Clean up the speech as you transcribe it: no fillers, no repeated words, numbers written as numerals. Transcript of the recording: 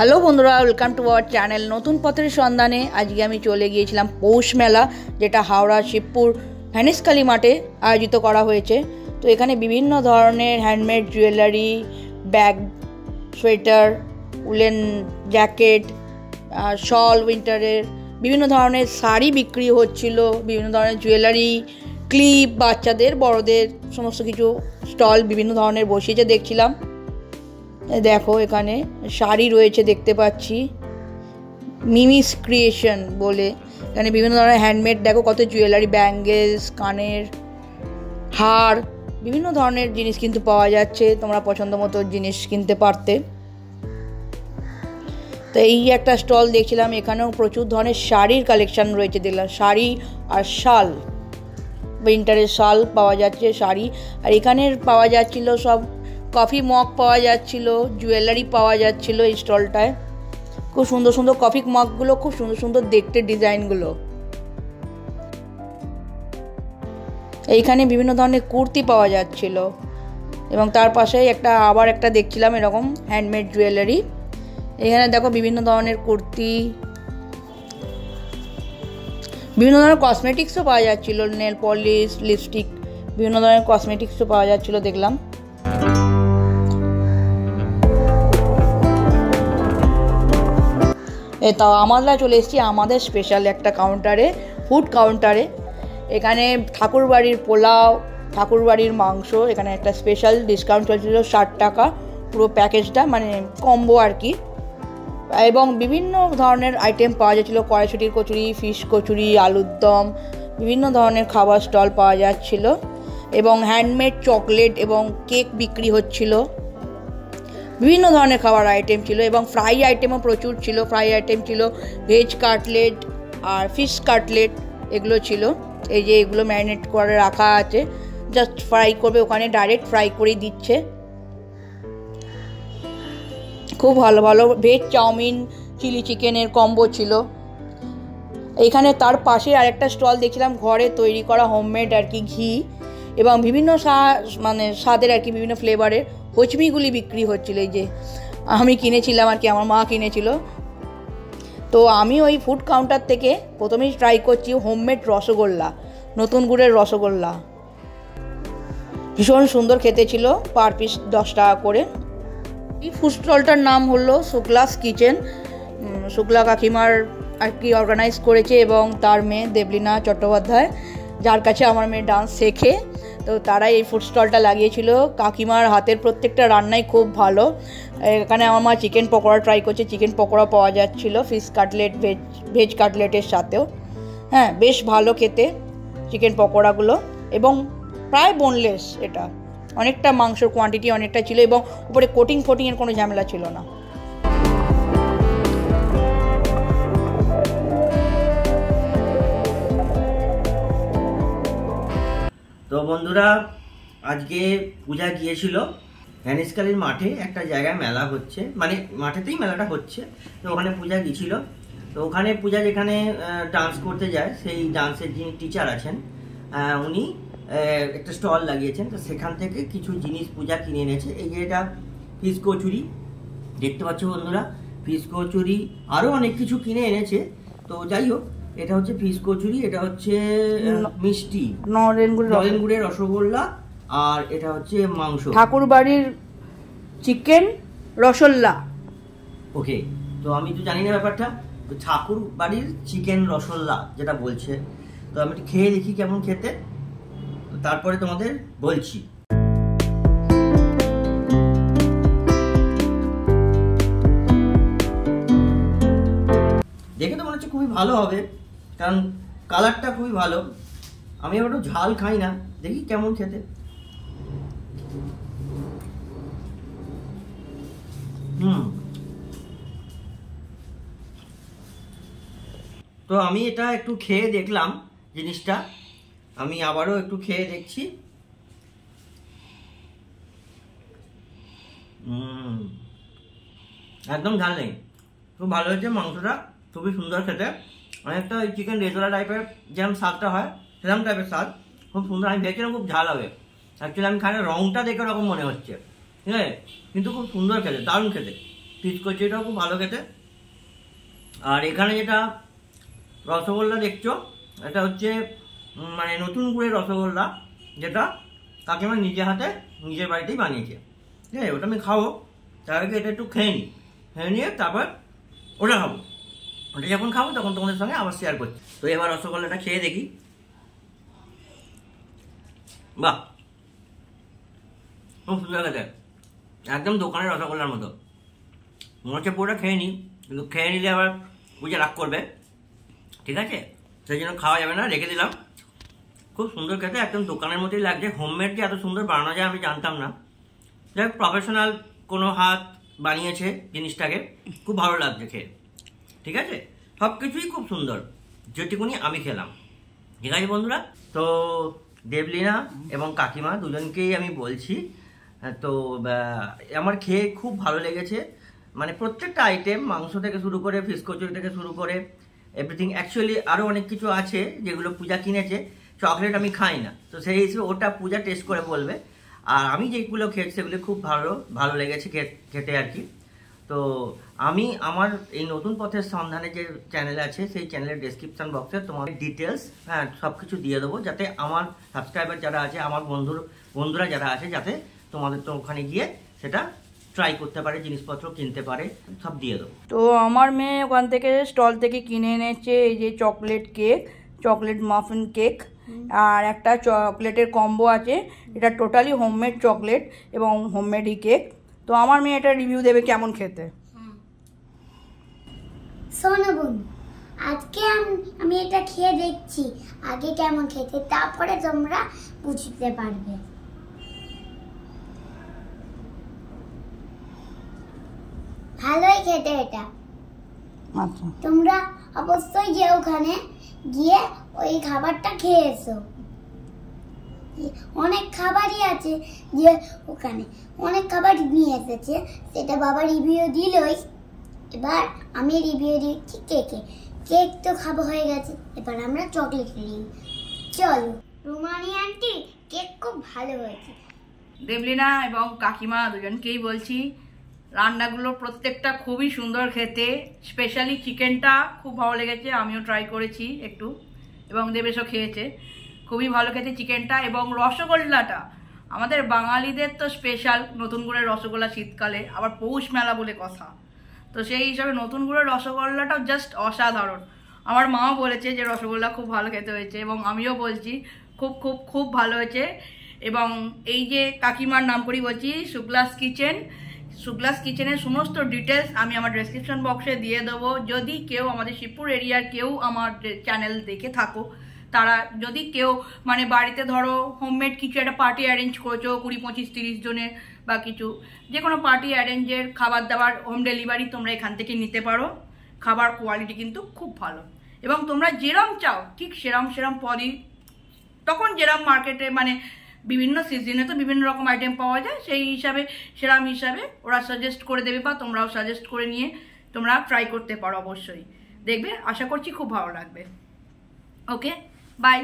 Hello বন্ধুরা, welcome to our channel নতুন পথের সন্ধানে। আজকে আমি চলে গিয়েছিলাম পৌষ মেলা, যেটা হাওড়া শিবপুর ভ্যানিস কালী মাঠে আয়োজিত করা হয়েছে। তো এখানে বিভিন্ন ধরনের handmade jewellery, bag, sweater, woollen jacket, shawl, উইন্টারের বিভিন্ন ধরনের শাড়ি বিক্রি হচ্ছিল, বিভিন্ন ধরনের জুয়েলারি, ক্লিপ, বাচ্চাদের বড়দের সমস্ত কিছু স্টল বিভিন্ন ধরনের বসিয়েছে দেখছিলাম। দেখো এখানে শাড়ি রয়েছে দেখতে পাচ্ছি, মিমিস ক্রিয়েশন বলে। এখানে বিভিন্ন ধরনের হ্যান্ডমেড, দেখো কত জুয়েলারি, ব্যাঙ্গেলস, কানের হার, বিভিন্ন ধরনের জিনিস কিন্তু পাওয়া যাচ্ছে। তোমরা পছন্দ মতো জিনিস কিনতে পারতে। তো এই একটা স্টল দেখছিলাম, এখানেও প্রচুর ধরনের শাড়ির কালেকশান রয়েছে দেখলাম। শাড়ি আর শাল, উইন্টারের শাল পাওয়া যাচ্ছে, শাড়ি। আর এখানের পাওয়া যাচ্ছিল সব কফি মগ পাওয়া যাচ্ছিল, জুয়েলারি পাওয়া যাচ্ছিল এই স্টলটায়। খুব সুন্দর সুন্দর কফি মগগুলো, খুব সুন্দর সুন্দর দেখতে ডিজাইনগুলো। এইখানে বিভিন্ন ধরনের কুর্তি পাওয়া যাচ্ছিল এবং তার পাশেই আবার একটা দেখছিলাম এরকম হ্যান্ডমেড জুয়েলারি। এখানে দেখো বিভিন্ন ধরনের কুর্তি, বিভিন্ন ধরনের কসমেটিক্সও পাওয়া যাচ্ছিল, নেল পলিশ, লিপস্টিক, বিভিন্ন ধরনের কসমেটিক্সও পাওয়া যাচ্ছিল দেখলাম। তাও আমরা চলে এসেছি আমাদের স্পেশাল একটা কাউন্টারে, ফুড কাউন্টারে। এখানে ঠাকুরবাড়ির পোলাও, ঠাকুরবাড়ির মাংস, এখানে একটা স্পেশাল ডিসকাউন্ট চলছিল 60 টাকা পুরো প্যাকেজটা, মানে কম্বো আর কি। এবং বিভিন্ন ধরনের আইটেম পাওয়া যাচ্ছিলো, কড়াইশুঁটির কচুরি, ফিশ কচুরি, আলুর দম, বিভিন্ন ধরনের খাবার স্টল পাওয়া যাচ্ছিল। এবং হ্যান্ডমেড চকলেট এবং কেক বিক্রি হচ্ছিল, বিভিন্ন ধরনের খাবার আইটেম ছিল। এবং ফ্রাই আইটেমও প্রচুর ছিল, ফ্রাই আইটেম ছিল, ভেজ কাটলেট আর ফিশ কাটলেট, এগুলো ছিল। এই যে এগুলো ম্যারিনেট করে রাখা আছে, জাস্ট ফ্রাই করবে, ওখানে ডাইরেক্ট ফ্রাই করেই দিচ্ছে। খুব ভালো ভালো ভেজ চাউমিন, চিলি চিকেনের কম্বো ছিল এইখানে। তার পাশে আরেকটা স্টল দেখছিলাম, ঘরে তৈরি করা হোমমেড আর কি ঘি এবং বিভিন্ন মানে স্বাদের আর কি, বিভিন্ন ফ্লেভারের হচমিগুলি বিক্রি হচ্ছিল। এই যে আমি কিনেছিলাম আর কি, আমার মা কিনেছিল। তো আমি ওই ফুড কাউন্টার থেকে প্রথমেই ট্রাই করছি হোমমেড রসগোল্লা, নতুন গুড়ের রসগোল্লা। ভীষণ সুন্দর খেতে ছিল, পার পিস 10 টাকা করে। এই ফুড স্টলটার নাম হলো শুক্লাস কিচেন। শুক্লা কাকিমার আর কি অর্গানাইজ করেছে এবং তার মেয়ে দেবলীনা চট্টোপাধ্যায়, যার কাছে আমার মেয়ে ডান্স শেখে, তো তারাই এই ফুড স্টলটা লাগিয়েছিল। কাকিমার হাতের প্রত্যেকটা রান্নাই খুব ভালো। এখানে আমার মা চিকেন পকোড়া ট্রাই করছে, চিকেন পকোড়া পাওয়া যাচ্ছিলো ফিশ কাটলেট, ভেজ কাটলেটের সাথেও। হ্যাঁ, বেশ ভালো খেতে চিকেন পকোড়াগুলো এবং প্রায় বোনলেস। এটা অনেকটা মাংসর কোয়ান্টিটি অনেকটা ছিল এবং উপরে কোটিংয়ের কোনো ঝামেলা ছিল না। তো বন্ধুরা, আজকে পূজা গিয়েছিল ভ্যানিস কালীর মাঠে, একটা জায়গায় মেলা হচ্ছে, মানে মাঠেতেই মেলাটা হচ্ছে। তো ওখানে পূজা গিয়েছিল। তো ওখানে পূজা যেখানে ডান্স করতে যায়, সেই ডান্সের যিনি টিচার আছেন উনি একটা স্টল লাগিয়েছেন। তো সেখান থেকে কিছু জিনিস পূজা কিনে এনেছে। এই যে এটা ফিশ কচুরি দেখতে পাচ্ছ বন্ধুরা, ফিশ কচুরি, আরও অনেক কিছু কিনে এনেছে। তো যাই হোক, এটা হচ্ছে ফিশ কচুরি, এটা হচ্ছে মিষ্টি নরেন গুড়ের রসগোল্লা, আর এটা হচ্ছে মাংস, ঠাকুরবাড়ির চিকেন রসগোল্লা। ওকে, তো আমি তো জানি না ব্যাপারটা, তো ঠাকুরবাড়ির চিকেন রসগোল্লা যেটা বলছে। তো আমি একটু খেয়ে দেখি কেমন খেতে, তারপরে তোমাদের বলছি। দেখে তো মনে হচ্ছে খুবই ভালো হবে, কারণ কালারটা খুবই ভালো। আমি একটু ঝাল খাই না, দেখি কেমন খেতে। তো আমি এটা একটু খেয়ে দেখলাম জিনিসটা, আমি আবারও একটু খেয়ে দেখছি। একদম ঝাল নেই, খুব ভালো হয়েছে। মাংসটা খুবই সুন্দর খেতে, অনেকটা ওই চিকেন রেজোলা টাইপের যেরকম স্বাদটা হয় সেরকম টাইপের স্বাদ, খুব সুন্দর। আমি ভেবেছিলাম খুব ঝাল হবে, অ্যাকচুয়ালি আমি খাই রংটা দেখে ওরকম মনে হচ্ছে, ঠিক আছে, কিন্তু খুব সুন্দর খেতে, দারুণ খেতে। ফিশ কচুরিটাও খুব ভালো খেতে। আর এখানে যেটা রসগোল্লা দেখছো, এটা হচ্ছে মানে নতুন গুড়ের রসগোল্লা, যেটা কাকিমা নিজে হাতে নিজের বাড়িতেই বানিয়েছে। ঠিক আছে, ওটা আমি খাবো, তার আগে এটা একটু খেয়ে নিই, খেয়ে নিয়ে তারপর ওটা খাবো। ওটা যখন খাবো তখন তোমাদের সঙ্গে আবার শেয়ার করছি। তো এবার রসগোল্লাটা খেয়ে দেখি। বাহ, খুব সুন্দর খেতে, একদম দোকানের রসগোল্লার মতো। মনে হচ্ছে পুরোটা খেয়ে নিই, কিন্তু খেয়ে নিলে আবার বুঝে রাগ করবে, ঠিক আছে, সেই জন্য খাওয়া যাবে না, রেখে দিলাম। খুব সুন্দর খেতে, একদম দোকানের মতোই লাগছে। হোমমেড যে এত সুন্দর বানানো যায় আমি জানতাম না। যাই হোক, প্রফেশনাল কোনো হাত বানিয়েছে জিনিসটাকে, খুব ভালো লাগছে খেয়ে। ঠিক আছে, সব কিছুই খুব সুন্দর, যেটুকুনি আমি খেলাম। ঠিক আছে বন্ধুরা, তো দেবলীনা এবং কাকিমা দুজনকেই আমি বলছি, তো আমার খেয়ে খুব ভালো লেগেছে। মানে প্রত্যেকটা আইটেম, মাংস থেকে শুরু করে ফিশ কচুরি থেকে শুরু করে এভরিথিং। অ্যাকচুয়ালি আরও অনেক কিছু আছে যেগুলো পূজা কিনেছে। চকলেট আমি খাই না, তো সেই হিসেবে ওটা পূজা টেস্ট করে বলবে। আর আমি যেগুলো খেয়েছি সেগুলো খুব ভালো লেগেছে খেতে আর কি। তো আমি আমার এই নতুন পথের সন্ধানে যে চ্যানেল আছে, সেই চ্যানেলের ডেসক্রিপশন বক্সে তোমার ডিটেলস, হ্যাঁ, সব কিছু দিয়ে দেবো, যাতে আমার সাবস্ক্রাইবার যারা আছে, আমার বন্ধুরা যারা আছে, যাতে তোমাদের তো ওখানে গিয়ে সেটা ট্রাই করতে পারে, জিনিসপত্র কিনতে পারে, সব দিয়ে দেবো। তো আমার মেয়ে ওখান থেকে স্টল থেকে কিনে এনেছে এই যে chocolate cake, chocolate muffin cake, আর একটা চকলেটের কম্বো আছে। এটা টোটালি হোমমেড চকলেট এবং হোমমেডই কেক। তো আমার মেয়ে এটা রিভিউ দেবে কেমন খেতে। শোনো বন্ধু, আজকে আমি এটা খেয়ে দেখছি আগে কেমন খেতে, তারপরে তোমরা বুঝতে পারবে। ভালোই খেতে এটা। আচ্ছা, তোমরা অবশ্যই যে ওখানে গিয়ে ওই খাবারটা খেয়ে এসো। অনেক খাবারই আছে যে ওখানে অনেক খাবার নিয়ে এসেছে, সেটা বাবা রিভিউ দিলই। এবার আমি রিভিউ দিচ্ছি কেক তো খাবো হয়ে গেছে, এবার আমরা চকলেট নিই। চলো রুমানি আন্টি, কেক খুব ভালো হয়েছে। দেবলীনা এবং কাকিমা দুজনকেই বলছি, রান্নাগুলো প্রত্যেকটা খুবই সুন্দর খেতে। স্পেশালি চিকেনটা খুব ভালো লেগেছে, আমিও ট্রাই করেছি একটু, এবং দেবেশও খেয়েছে। খুবই ভালো খেতে চিকেনটা। এবং রসগোল্লাটা আমাদের বাঙালিদের তো স্পেশাল, নতুন গুড়ের রসগোল্লা শীতকালে, আবার পৌষ মেলা বলে কথা। তো সেই হিসাবে নতুন গুড়ের রসগোল্লাটাও জাস্ট অসাধারণ। আমার মাও বলেছে যে রসগোল্লা খুব ভালো খেতে হয়েছে, এবং আমিও বলছি খুব খুব খুব ভালো হয়েছে। এবং এই যে কাকিমার নাম করেই বলছি, সুগ্লাস কিচেনের সমস্ত ডিটেলস আমি আমার ডেসক্রিপশন বক্সে দিয়ে দেবো। যদি কেউ আমাদের শিবপুর এরিয়ার কেউ আমার চ্যানেল দেখে থাকো, তারা যদি কেউ মানে বাড়িতে ধরো হোমমেড কিছু একটা পার্টি অ্যারেঞ্জ করেছো, 20, 25, 30 জনের বা কিছু, যে কোনো পার্টি অ্যারেঞ্জের খাবার দাবার হোম ডেলিভারি তোমরা এখান থেকে নিতে পারো। খাবার কোয়ালিটি কিন্তু খুব ভালো, এবং তোমরা যেরম চাও ঠিক সেরম পদই, তখন যেরম মার্কেটে মানে বিভিন্ন সিজনে তো বিভিন্ন রকম আইটেম পাওয়া যায়, সেই হিসাবে সেরম হিসাবে ওরা সাজেস্ট করে দেবে, বা তোমরাও সাজেস্ট করে নিয়ে তোমরা ট্রাই করতে পারো। অবশ্যই দেখবে, আশা করছি খুব ভালো লাগবে। ওকে, বাই।